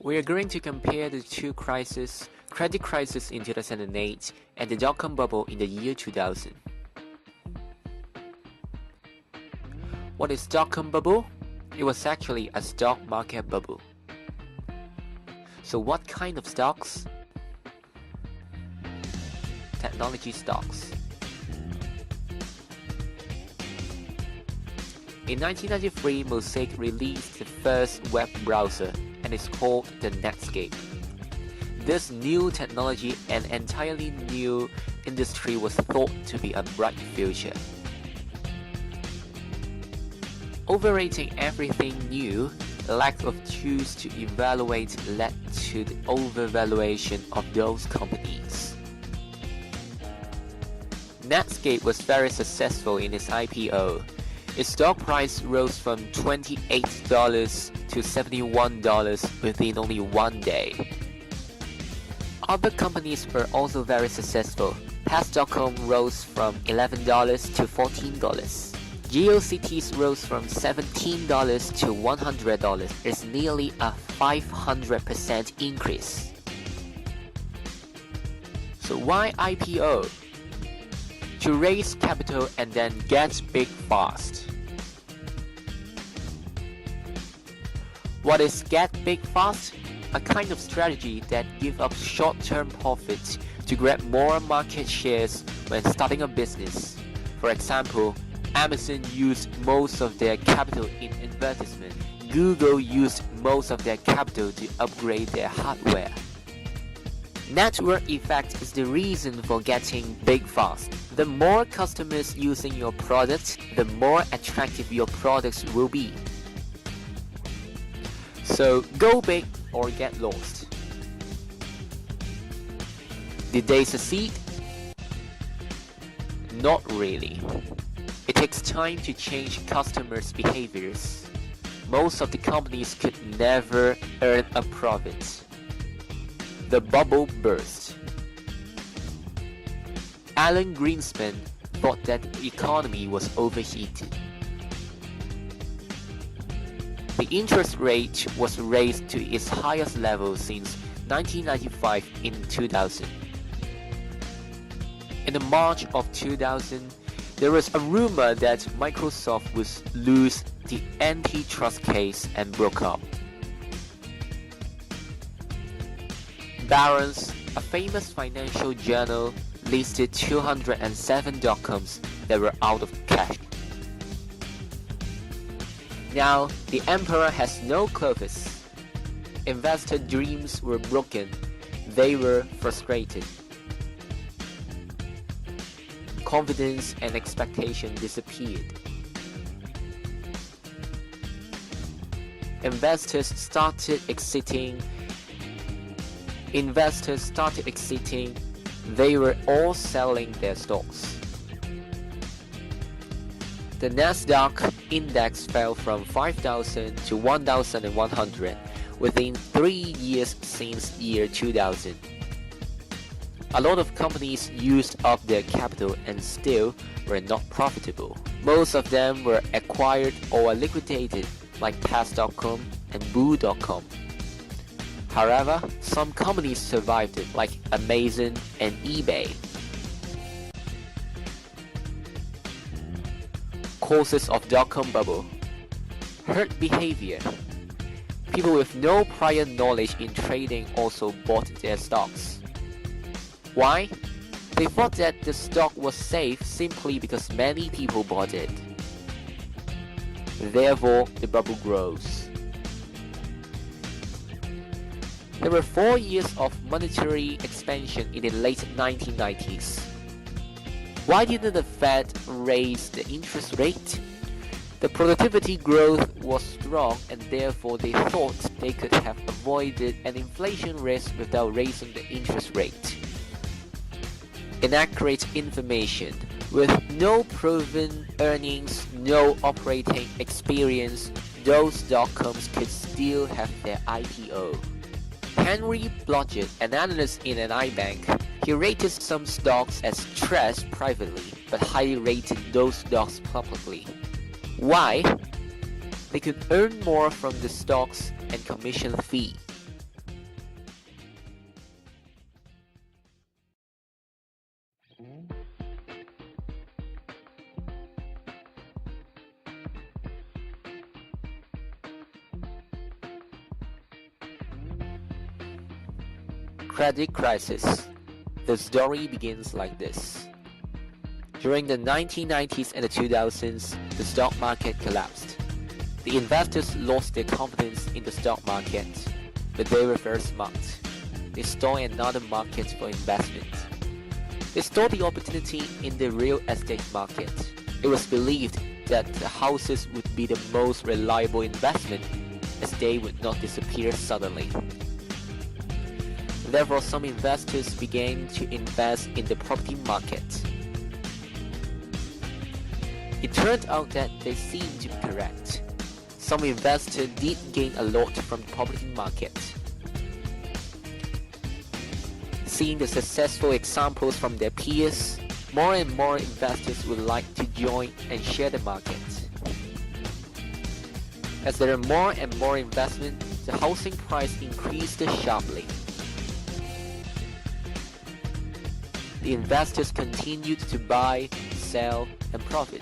We are going to compare the two crises, credit crisis in 2008 and the dot-com bubble in the year 2000. What is dot-com bubble? It was actually a stock market bubble. So what kind of stocks? Technology stocks. In 1993, Mosaic released the first web browser, and it's called the Netscape. This new technology and entirely new industry was thought to be a bright future. Overrating everything new, lack of tools to evaluate led to the overvaluation of those companies. Netscape was very successful in its IPO. Its stock price rose from $28 to $71 within only one day. Other companies were also very successful. Pass.com rose from $11 to $14. GeoCities rose from $17 to $100. It's nearly a 500% increase. So why IPO? To raise capital and then get big fast. What is get big fast? A kind of strategy that gives up short-term profits to grab more market shares when starting a business. For example, Amazon used most of their capital in advertisement. Google used most of their capital to upgrade their hardware. Network effect is the reason for getting big fast. The more customers using your product, the more attractive your products will be. So go big or get lost. Did they succeed? Not really. It takes time to change customers' behaviors. Most of the companies could never earn a profit. The bubble burst. Alan Greenspan thought that the economy was overheated. The interest rate was raised to its highest level since 1995 in 2000. In the March of 2000, there was a rumor that Microsoft would lose the antitrust case and broke up. Barron's, a famous financial journal, listed 207 dot-coms that were out of cash. Now, the emperor has no clothes. Investor dreams were broken. They were frustrated. Confidence and expectation disappeared. Investors started exiting. They were all selling their stocks. The Nasdaq index fell from 5,000 to 1,100 within 3 years since year 2000. A lot of companies used up their capital and still were not profitable. Most of them were acquired or liquidated, like Pass.com and Boo.com. However, some companies survived it, like Amazon and eBay. Causes of dot-com bubble. Herd behavior. People with no prior knowledge in trading also bought their stocks. Why? They thought that the stock was safe simply because many people bought it. Therefore, the bubble grows. There were 4 years of monetary expansion in the late 1990s. Why didn't the Fed raise the interest rate? The productivity growth was strong and therefore they thought they could have avoided an inflation risk without raising the interest rate. Inaccurate information. With no proven earnings, no operating experience, those dot-coms could still have their IPO. Henry Blodgett, an analyst in an iBank, he rated some stocks as trash privately, but highly rated those stocks publicly. Why? They could earn more from the stocks and commission fee. credit crisis. The story begins like this. During the 1990s and the 2000s, the stock market collapsed. The investors lost their confidence in the stock market, but they were very smart. They saw another market for investment. They saw the opportunity in the real estate market. It was believed that the houses would be the most reliable investment, as they would not disappear suddenly. Therefore, some investors began to invest in the property market. It turned out that they seemed to be correct. Some investors did gain a lot from the property market. Seeing the successful examples from their peers, more and more investors would like to join and share the market. As there are more and more investment, the housing price increased sharply. The investors continued to buy, sell, and profit.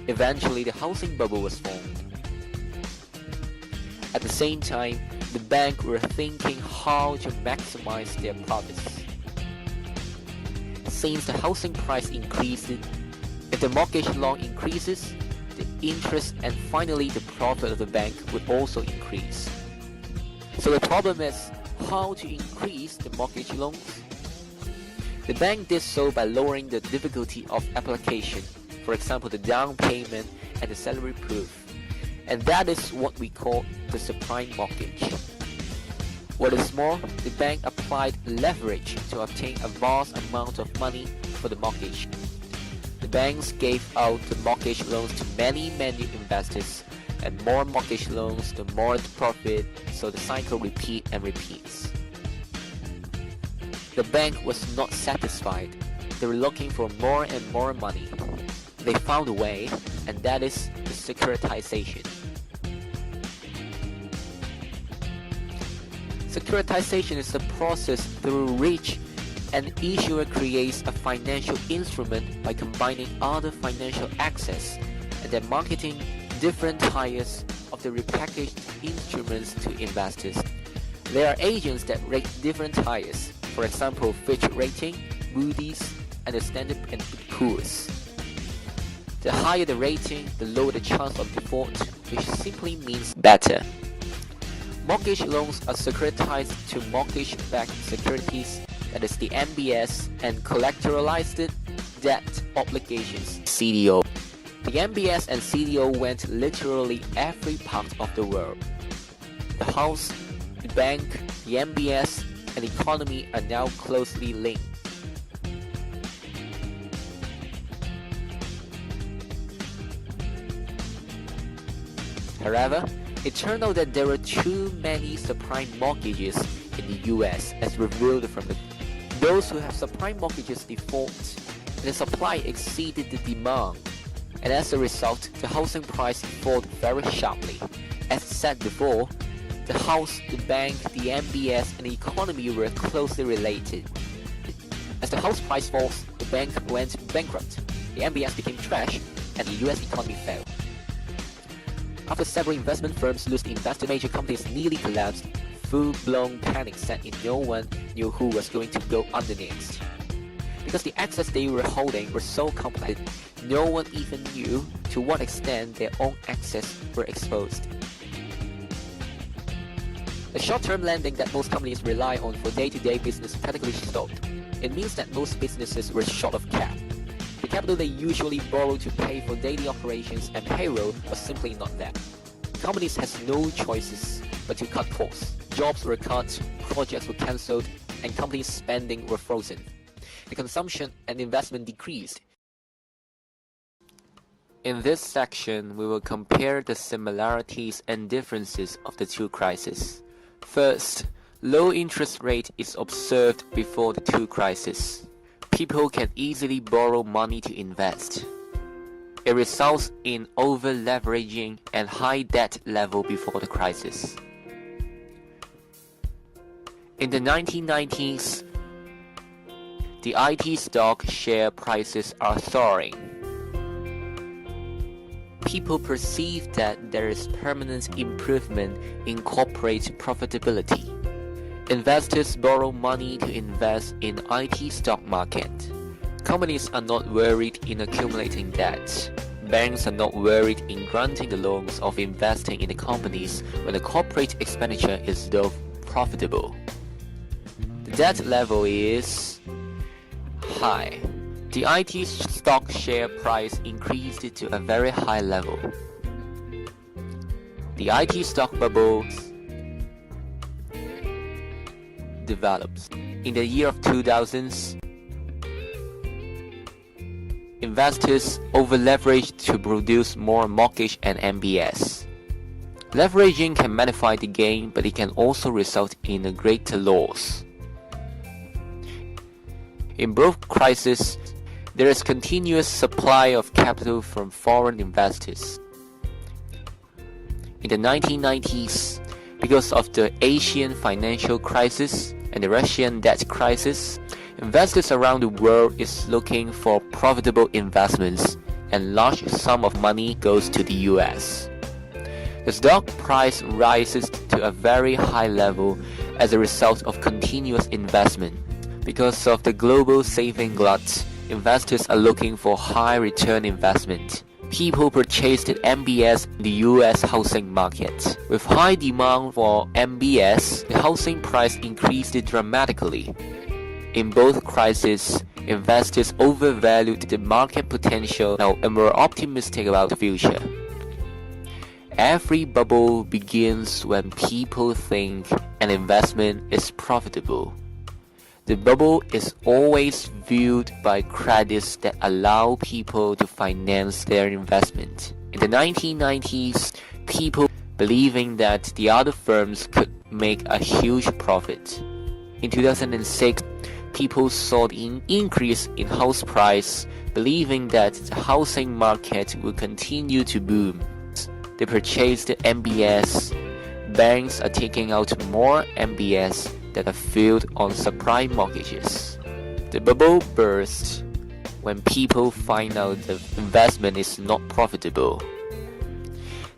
Eventually, the housing bubble was formed. At the same time, the banks were thinking how to maximize their profits. Since the housing price increased, if the mortgage loan increases, the interest and finally the profit of the bank would also increase. So the problem is how to increase the mortgage loans. The bank did so by lowering the difficulty of application, for example the down payment and the salary proof, and that is what we call the subprime mortgage. What is more, the bank applied leverage to obtain a vast amount of money for the mortgage. The banks gave out the mortgage loans to many investors, and more mortgage loans, the more the profit, so the cycle repeats. The bank was not satisfied. They were looking for more and more money. They found a way, and that is the securitization. Securitization is the process through which an issuer creates a financial instrument by combining other financial assets and then marketing different tiers of the repackaged instruments to investors. There are agents that rate different tiers, for example Fitch Rating, Moody's, and the Standard & Poor's. The higher the rating, the lower the chance of default, which simply means better. Mortgage loans are securitized to mortgage-backed securities, that is the MBS, and collateralized debt obligations, CDO. The MBS and CDO went literally every part of the world. The house, the bank, the MBS, and the economy are now closely linked. However, it turned out that there were too many subprime mortgages in the US, as revealed from those who have subprime mortgages default, and the supply exceeded the demand, and as a result, the housing price fell very sharply. As said before, the house, the bank, the MBS, and the economy were closely related. As the house price falls, the bank went bankrupt, the MBS became trash, and the US economy fell. After several investment firms lost investor, major companies nearly collapsed. Full-blown panic set in. No one knew who was going to go under next. Because the assets they were holding were so complex, no one even knew to what extent their own assets were exposed. The short-term lending that most companies rely on for day-to-day business practically stopped. It means that most businesses were short of cash. The capital they usually borrow to pay for daily operations and payroll was simply not there. Companies had no choices but to cut costs. Jobs were cut, projects were cancelled, and companies' spending were frozen. The consumption and investment decreased. In this section, we will compare the similarities and differences of the two crises. First, low interest rate is observed before the two crises. People can easily borrow money to invest. It results in over-leveraging and high debt level before the crisis. In the 1990s, the IT stock share prices are soaring. people perceive that there is permanent improvement in corporate profitability. Investors borrow money to invest in IT stock market. Companies are not worried in accumulating debt. Banks are not worried in granting the loans of investing in the companies when the corporate expenditure is though profitable. The debt level is high. The IT stock share price increased to a very high level. The IT stock bubble develops. In the year of 2000s, investors over-leveraged to produce more mortgage and MBS. Leveraging can magnify the gain, but it can also result in a greater loss. In both crises, there is continuous supply of capital from foreign investors. In the 1990s, because of the Asian financial crisis and the Russian debt crisis, investors around the world is looking for profitable investments, and large sum of money goes to the US. The stock price rises to a very high level as a result of continuous investment. Because of the global saving glut, investors are looking for high return investment. People purchased MBS in the US housing market. With high demand for MBS, the housing price increased dramatically. In both crises, investors overvalued the market potential and were optimistic about the future. Every bubble begins when people think an investment is profitable. The bubble is always viewed by credits that allow people to finance their investment. In the 1990s, people believing that the other firms could make a huge profit. In 2006, people saw the increase in house price, believing that the housing market will continue to boom. They purchased MBS. Banks are taking out more MBS that are filled on subprime mortgages. The bubble bursts when people find out the investment is not profitable.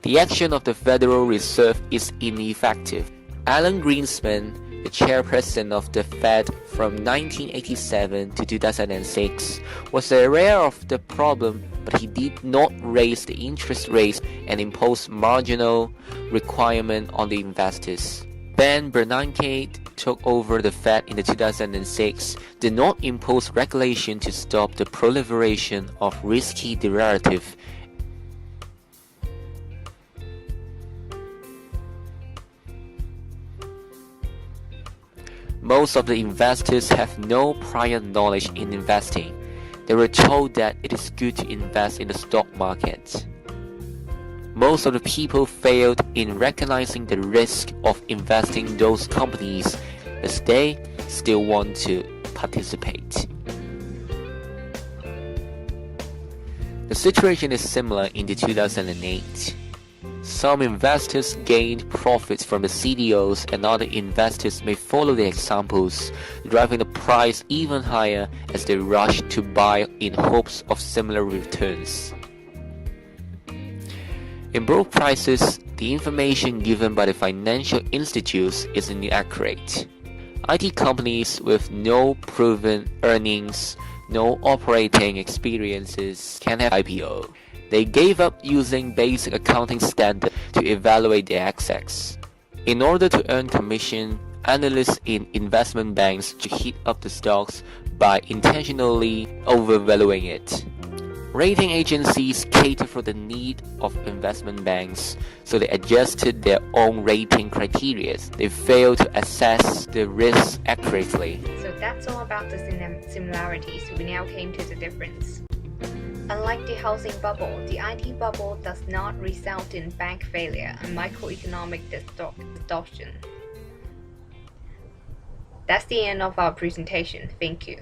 The action of the Federal Reserve is ineffective. Alan Greenspan, the chairperson of the Fed from 1987 to 2006, was aware of the problem, but he did not raise the interest rates and impose marginal requirement on the investors. Ben Bernanke took over the Fed in 2006, did not impose regulation to stop the proliferation of risky derivatives. Most of the investors have no prior knowledge in investing. They were told that it is good to invest in the stock market. Most of the people failed in recognizing the risk of investing in those companies, as they still want to participate. The situation is similar in 2008. Some investors gained profits from the CDOs, and other investors may follow the examples, driving the price even higher as they rush to buy in hopes of similar returns. In both prices, the information given by the financial institutes is inaccurate. IT companies with no proven earnings, no operating experiences can have IPO. They gave up using basic accounting standards to evaluate their assets. In order to earn commission, analysts in investment banks to heat up the stocks by intentionally overvaluing it. Rating agencies cater for the need of investment banks, so they adjusted their own rating criteria. They failed to assess the risks accurately. So that's all about the similarities. We now came to the difference. Unlike the housing bubble, the IT bubble does not result in bank failure and microeconomic distortion. That's the end of our presentation. Thank you.